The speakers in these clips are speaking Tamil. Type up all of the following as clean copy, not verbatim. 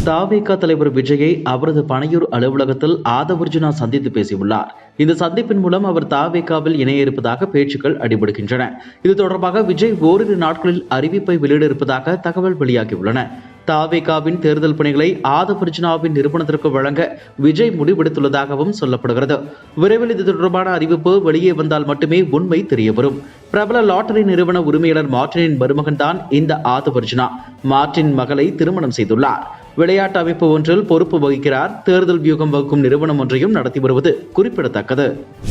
தாவேகா தலைவர் விஜயை அவரது பனையூர் அலுவலகத்தில் ஆதவர்ஜுனா சந்தித்து பேசியுள்ளார். இந்த சந்திப்பின் மூலம் அவர் தாவேகாவில் இணைய இருப்பதாக பேச்சுக்கள் அடிபடுகின்றன. இது தொடர்பாக விஜய் ஓரிரு நாட்களில் அறிவிப்பை வெளியிட இருப்பதாக தகவல் வெளியாகியுள்ளன. தாவேகாவின் தேர்தல் பணிகளை ஆதவர்ஜுனாவின் நிறுவனத்திற்கு வழங்க விஜய் முடிவெடுத்துள்ளதாகவும் சொல்லப்படுகிறது. விரைவில் இது தொடர்பான அறிவிப்பு வெளியே வந்தால் மட்டுமே உண்மை தெரியவரும். பிரபல லாட்டரி நிறுவன உரிமையாளர் மார்டினின் மருமகன் தான் இந்த ஆதவர்ஜுனா. மார்டின் மகளை திருமணம் செய்துள்ளார். விளையாட்டு அமைப்பு ஒன்றில் பொறுப்பு வகிக்கிறார். தேர்தல் வியூகம் வகுக்கும் நிறுவனம் ஒன்றையும் நடத்தி வருவது குறிப்பிடத்தக்கது.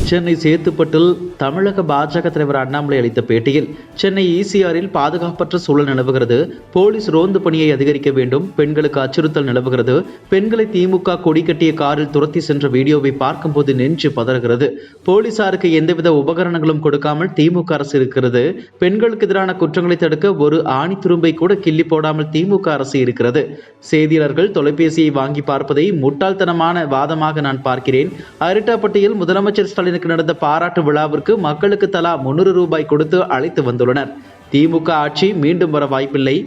சென்னை சேத்துப்பட்டில் தமிழக பாஜக தலைவர் அண்ணாமலை அளித்த பேட்டியில், சென்னை ஈசிஆரில் பாதுகாப்பற்ற சூழல் நிலவுகிறது. போலீஸ் ரோந்து பணியை அதிகரிக்க வேண்டும். பெண்களுக்கு அச்சுறுத்தல் நிலவுகிறது. பெண்களை திமுக கொடி கட்டிய காரில் துரத்தி சென்ற வீடியோவை பார்க்கும்போது நெஞ்சு பதறுகிறது. போலீசாருக்கு எந்தவித உபகரணங்களும் கொடுக்காமல் திமுக அரசு இருக்கிறது. பெண்களுக்கு எதிரான குற்றங்களை தடுக்க ஒரு ஆணி துரும்பை கூட கிள்ளி போடாமல் திமுக அரசு இருக்கிறது. செய்தியாளர்கள் தொலைபேசியை வாங்கி பார்ப்பதை முட்டாள்தனமான வாதமாக நான் பார்க்கிறேன். அரிட்டாப்பட்டியில் முதலமைச்சர் ஸ்டாலினுக்கு நடந்த பாராட்டு விழாவிற்கு மக்களுக்கு தலா 300 ரூபாய் கொடுத்து அழைத்து வந்துள்ளனர். திமுக ஆட்சி மீண்டும் வர வாய்ப்பில்லை.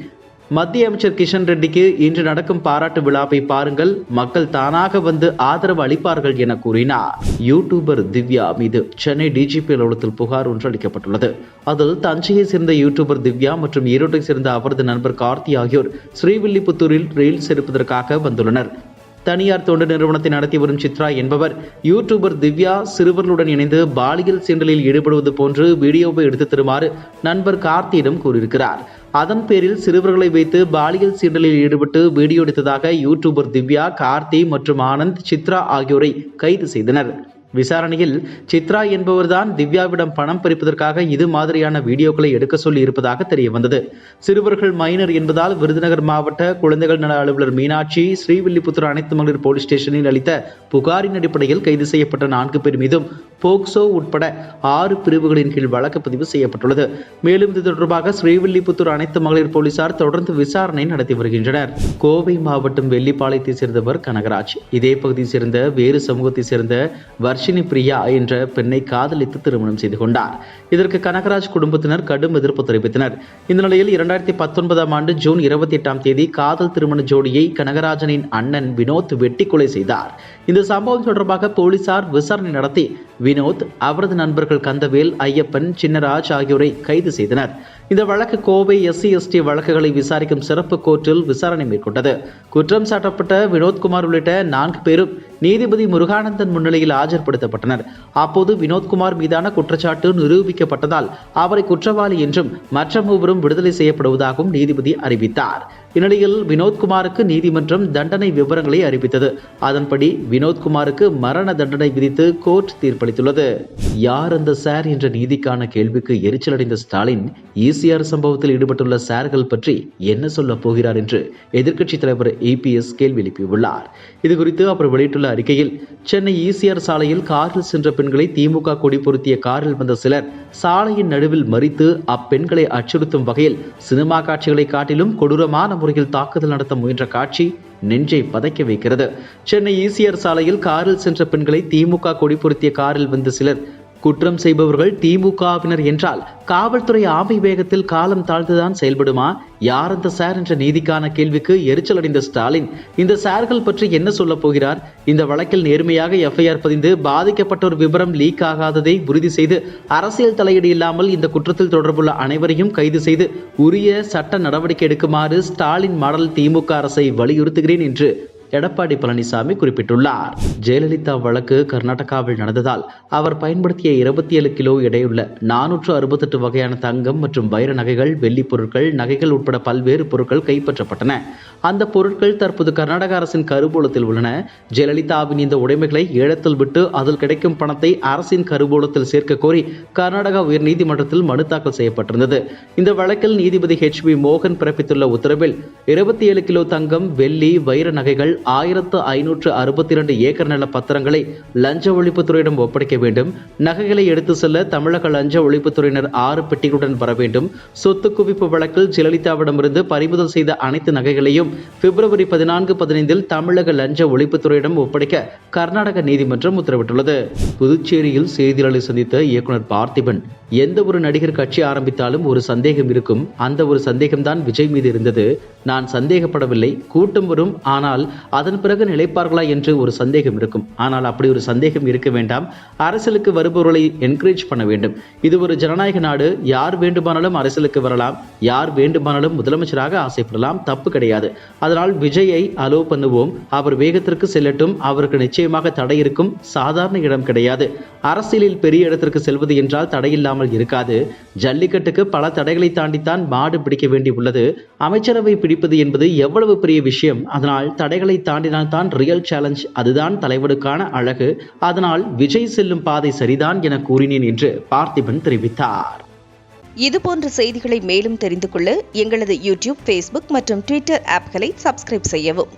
மத்திய அமைச்சர் கிஷன் ரெட்டிக்கு இன்று நடக்கும் பாராட்டு விழாவை பாருங்கள். மக்கள் தானாக வந்து ஆதரவு அளிப்பார்கள் என கூறினார். யூடியூபர் திவ்யா மீது சென்னை டிஜிபி அலுவலகத்தில் புகார் ஒன்று அளிக்கப்பட்டுள்ளது. அதில் தஞ்சையை சேர்ந்த யூடியூபர் திவ்யா மற்றும் ஈரோட்டை சேர்ந்த அவரது நண்பர் கார்த்தி ஆகியோர் ஸ்ரீவில்லிபுத்தூரில் ரீல்ஸ் எடுப்பதற்காக வந்துள்ளனர். தனியார் தொண்டு நிறுவனத்தை நடத்தி வரும் சித்ரா என்பவர் யூடியூபர் திவ்யா சிறுவர்களுடன் இணைந்து பாலியல் சீண்டலில் ஈடுபடுவது போன்று வீடியோவை எடுத்து தருமாறு நண்பர் கார்த்தியிடம் கூறியிருக்கிறார். அதன் பேரில் சிறுவர்களை வைத்து பாலியல் சீண்டலில் ஈடுபட்டு வீடியோ எடுத்ததாக யூடியூபர் திவ்யா, கார்த்தி மற்றும் ஆனந்த் சித்ரா ஆகியோரை கைது செய்தனர். விசாரணையில் சித்ரா என்பவர்தான் திவ்யாவிடம் பணம் பறிப்பதற்காக இது மாதிரியான வீடியோக்களை எடுக்க சொல்லி இருப்பதாக தெரிய வந்தது. சிறுவர்கள் மைனர் என்பதால் விருதுநகர் மாவட்ட குழந்தைகள் நல அலுவலர் மீனாட்சி ஸ்ரீவில்லிபுத்தூர் அனைத்து மகளிர் போலீஸ் ஸ்டேஷனில் அளித்த புகாரின் அடிப்படையில் கைது செய்யப்பட்ட 4 பேர் மீதும் போக்சோ உட்பட 6 பிரிவுகளின் கீழ் வழக்கு பதிவு செய்யப்பட்டுள்ளது. மேலும் இது தொடர்பாக ஸ்ரீவில்லிபுத்தூர் அனைத்து மகளிர் போலீசார் தொடர்ந்து விசாரணை நடத்தி வருகின்றனர். கோவை மாவட்டம் வெள்ளிப்பாளையத்தை சேர்ந்தவர் கனகராஜ். இதே பகுதியை சேர்ந்த வேறு சமூகத்தை சேர்ந்த வர்ஷினி பிரியா என்ற பெண்ணை காதலித்து திருமணம் செய்து கொண்டார். இதற்கு கனகராஜ் குடும்பத்தினர் கடும் எதிர்ப்பு தெரிவித்தனர். இந்த நிலையில் 2019 ஆண்டு ஜூன் 28 தேதி காதல் திருமண ஜோடியை கனகராஜனின் அண்ணன் வினோத் வெட்டி கொலை செய்தார். இந்த சம்பவம் தொடர்பாக போலீசார் விசாரணை நடத்தி வினோத், அவரது நண்பர்கள் கந்தவேல், ஐயப்பன், சின்னராஜ் ஆகியோரை கைது செய்தனர். இந்த வழக்கு கோவை SC/ST வழக்குகளை விசாரிக்கும் சிறப்பு கோர்ட்டில் விசாரணை மேற்கொண்டது. குற்றம் சாட்டப்பட்ட வினோத்குமார் உள்ளிட்ட 4 பேரும் நீதிபதி முருகானந்தன் முன்னிலையில் ஆஜர்படுத்தப்பட்டனர். அப்போது வினோத்குமார் மீதான குற்றச்சாட்டு நிரூபிக்கப்பட்டதால் அவரை குற்றவாளி என்றும் மற்ற மூவரும் விடுதலை செய்யப்படுவதாகவும் நீதிபதி அறிவித்தார். இந்நிலையில் வினோத்குமாருக்கு நீதிமன்றம் தண்டனை விவரங்களை அறிவித்தது. அதன்படி வினோத்குமாருக்கு மரண தண்டனை விதித்து கோர்ட் தீர்ப்பளித்துள்ளது. யார் அந்த சார் என்ற நீதிக்கான கேள்விக்கு எரிச்சலடைந்த ஸ்டாலின், ஈசிஆர் சம்பவத்தில் ஈடுபட்டுள்ள சார்கள் பற்றி என்ன சொல்ல போகிறார் என்று எதிர்க்கட்சி தலைவர் EPS கேள்வி எழுப்பியுள்ளார். இதுகுறித்து அவர் வெளியிட்டுள்ள அறிக்கையில், சென்னை ஈசிஆர் சாலையில் காரில் சென்ற பெண்களை திமுக கொடி பொருத்திய காரில் வந்த சிலர் சாலையின் நடுவில் மறித்து அப்பெண்களை அச்சுறுத்தும் வகையில் சினிமா காட்சிகளை காட்டிலும் கொடூரமான முறையில் தாக்குதல் நடத்த முயன்ற காட்சி நெஞ்சை பதைக்க வைக்கிறது. சென்னை ஈசிஆர் சாலையில் காரில் சென்ற பெண்களை திமுக கொடி பொருத்திய காரில் வந்த சிலர் குற்றம் செய்பவர்கள் திமுகவினர் என்றால் காவல்துறை ஆமை வேகத்தில் காலம் தாழ்ந்துதான் செயல்படுமா? யார் அந்த சார் என்ற நீதிக்கான கேள்விக்கு எரிச்சல் அடைந்த ஸ்டாலின், இந்த சார்கள் பற்றி என்ன சொல்ல போகிறார்? இந்த வழக்கில் நேர்மையாக FIR பதிந்து பாதிக்கப்பட்டோர் விவரம் லீக் ஆகாததை உறுதி செய்து அரசியல் தலையீடு இல்லாமல் இந்த குற்றத்தில் தொடர்புள்ள அனைவரையும் கைது செய்து உரிய சட்ட நடவடிக்கை எடுக்குமாறு ஸ்டாலின் மாடல் திமுக அரசை வலியுறுத்துகிறேன் என்று எடப்பாடி பழனிசாமி குறிப்பிட்டுள்ளார். ஜெயலலிதா வழக்கு கர்நாடகாவில் நடந்ததால் அவர் பயன்படுத்திய 27 கிலோ எடையுள்ள 468 வகையான தங்கம் மற்றும் வைர நகைகள், வெள்ளி பொருட்கள், நகைகள் உட்பட பல்வேறு பொருட்கள் கைப்பற்றப்பட்டன. அந்த பொருட்கள் தற்போது கர்நாடக அரசின் கருவூலத்தில் உள்ளன. ஜெயலலிதாவின் இந்த உடைமைகளை ஏலத்தில் விட்டு அதில் கிடைக்கும் பணத்தை அரசின் கருவூலத்தில் சேர்க்க கோரி கர்நாடகா உயர்நீதிமன்றத்தில் மனு தாக்கல் செய்யப்பட்டிருந்தது. இந்த வழக்கில் நீதிபதி HB மோகன் பிறப்பித்துள்ள உத்தரவில் 27 கிலோ தங்கம், வெள்ளி, வைர நகைகள், 1562 ஏக்கர் நில பத்திரங்களை லஞ்ச ஒழிப்புத்துறையிடம் ஒப்படைக்க வேண்டும். நகைகளை எடுத்து செல்ல தமிழக லஞ்ச ஒழிப்புத்துறையினர் 6 பெட்டிகளுடன் வர வேண்டும். சொத்து குவிப்பு வழக்கில் ஜெயலலிதாவிடமிருந்து பறிமுதல் செய்த அனைத்து நகைகளையும் பிப்ரவரி 14-15 தமிழக லஞ்ச ஒழிப்புத்துறையிடம் ஒப்படைக்க கர்நாடக நீதிமன்றம் உத்தரவிட்டுள்ளது. புதுச்சேரியில் செய்தியாளர்களை சந்தித்த இயக்குனர் பார்த்திபன், எந்த ஒரு நடிகர் கட்சி ஆரம்பித்தாலும் ஒரு சந்தேகம் இருக்கும். அந்த ஒரு சந்தேகம்தான் விஜய் மீது இருந்தது. நான் சந்தேகப்படவில்லை, கூட்டம் வரும், ஆனால் அதன் பிறகு நிலைப்பார்களா என்று ஒரு சந்தேகம் இருக்கும். ஆனால் அப்படி ஒரு சந்தேகம் இருக்க வேண்டாம். அரசியலுக்கு வருபவர்களை என்கரேஜ் பண்ண வேண்டும். இது ஒரு ஜனநாயக நாடு. யார் வேண்டுமானாலும் அரசியலுக்கு வரலாம், யார் வேண்டுமானாலும் முதலமைச்சராக ஆசைப்படலாம், தப்பு கிடையாது. அதனால் விஜயை அலோவ் பண்ணுவோம். அவர் வேகத்திற்கு செல்லட்டும். அவருக்கு நிச்சயமாக தடை இருக்கும். சாதாரண இடம் கிடையாது. அரசியலில் பெரிய இடத்திற்கு செல்வது என்றால் தடையில்லாமல் இருக்காது. ஜல்லிக்கட்டுக்கு பல தடைகளை தாண்டித்தான் மாடு பிடிக்க வேண்டி உள்ளது. அமைச்சரவை பிடிப்பது என்பது எவ்வளவு பெரிய விஷயம். அதனால் தடைகளை தாண்டினால் தான் ரியல் சேலஞ்ச். அதுதான் தலைவருக்கான அழகு. அதனால் விஜய் செல்லும் பாதை சரிதான் என கூறினேன் என்று பார்த்திபன் தெரிவித்தார். இதுபோன்ற செய்திகளை மேலும் தெரிந்து கொள்ள எங்களது யூடியூப், ஃபேஸ்புக் மற்றும் ட்விட்டர் ஆப்களை சப்ஸ்கிரைப் செய்யவும்.